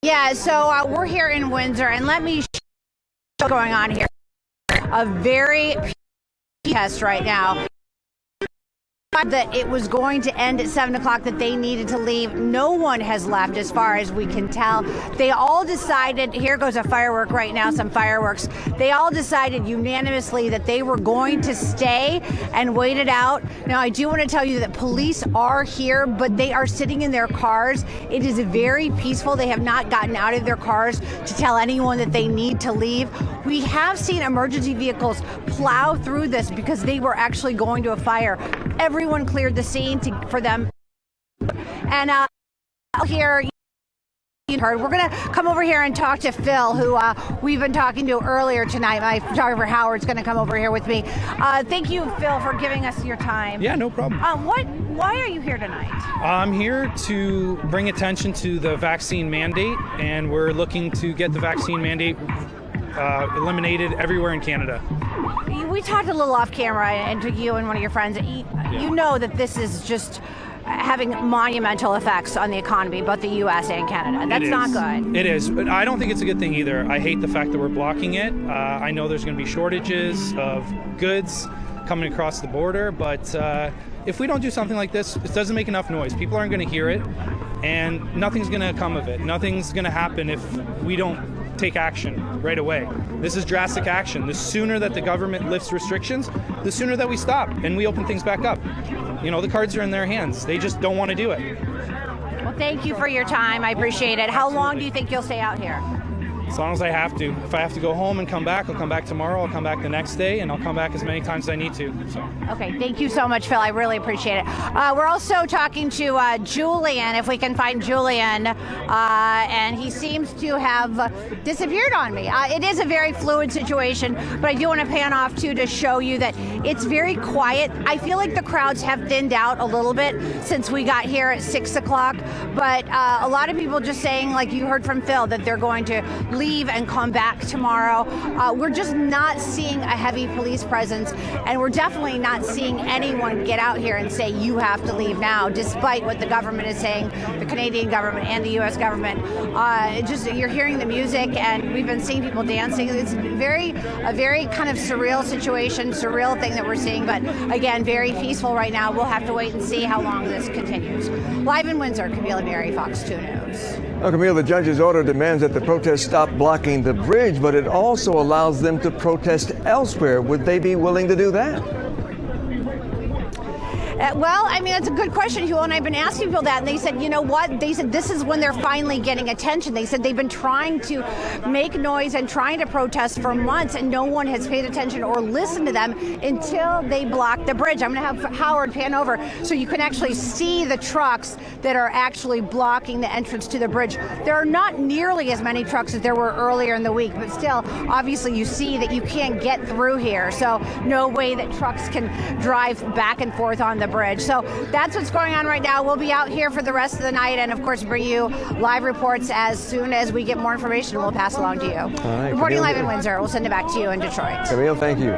Yeah, so we're here in Windsor, and let me show you what's going on here. A very test right now. That it was going to end at 7 o'clock, that they needed to leave. No one has left as far as we can tell. They all decided, here goes a firework right now, some fireworks. They all decided unanimously that they were going to stay and wait it out. Now, I do want to tell you that police are here, but they are sitting in their cars. It is very peaceful. They have not gotten out of their cars to tell anyone that they need to leave. We have seen emergency vehicles plow through this because they were actually going to a fire. Everyone cleared the scene for them. And here, you heard, we're going to come over here and talk to Phil, who we've been talking to earlier tonight. My photographer Howard's going to come over here with me. Thank you, Phil, for giving us your time. Yeah, no problem. Why are you here tonight? I'm here to bring attention to the vaccine mandate, and we're looking to get the vaccine mandate eliminated everywhere in Canada. We talked a little off camera, and to you and one of your friends. You know that this is just having monumental effects on the economy, both the U.S. and Canada. That's not good. It is, but I don't think it's a good thing either. I hate the fact that we're blocking it. I know there's going to be shortages of goods coming across the border, but if we don't do something like this, it doesn't make enough noise. People aren't going to hear it, and nothing's going to come of it. Nothing's going to happen if we don't take action right away. This is drastic action. The sooner that the government lifts restrictions, the sooner that we stop and we open things back up. You know, the cards are in their hands. They just don't want to do it. Well, thank you for your time. I appreciate it. How long do you think you'll stay out here? As long as I have to. If I have to go home and come back, I'll come back tomorrow, I'll come back the next day, and I'll come back as many times as I need to. So. Okay, thank you so much, Phil. I really appreciate it. We're also talking to Julian, if we can find Julian, and he seems to have disappeared on me. It is a very fluid situation, but I do want to pan off, too, to show you that it's very quiet. I feel like the crowds have thinned out a little bit since we got here at 6 o'clock, but a lot of people just saying, like you heard from Phil, that they're going to leave and come back tomorrow. We're just not seeing a heavy police presence, and we're definitely not seeing anyone get out here and say you have to leave now, despite what the government is saying, the Canadian government and the U.S. government. Just you're hearing the music, and we've been seeing people dancing. It's a very kind of surreal situation, surreal thing that we're seeing, but again, very peaceful right now. We'll have to wait and see how long this continues. Live in Windsor, Camila Berry, Fox 2 News. Well, Camille, the judge's order demands that the protests stop blocking the bridge, but it also allows them to protest elsewhere. Would they be willing to do that? Well, I mean, that's a good question, Hugh, and I've been asking people that, and they said, you know what? They said this is when they're finally getting attention. They said they've been trying to make noise and trying to protest for months, and no one has paid attention or listened to them until they blocked the bridge. I'm going to have Howard pan over so you can actually see the trucks that are actually blocking the entrance to the bridge. There are not nearly as many trucks as there were earlier in the week, but still, obviously, you see that you can't get through here, so no way that trucks can drive back and forth on the bridge. So that's what's going on right now. We'll be out here for the rest of the night, and of course bring you live reports as soon as we get more information. We'll pass along to you. All right, Reporting Camille, live in Windsor. We'll send it back to you in Detroit. Camille, thank you.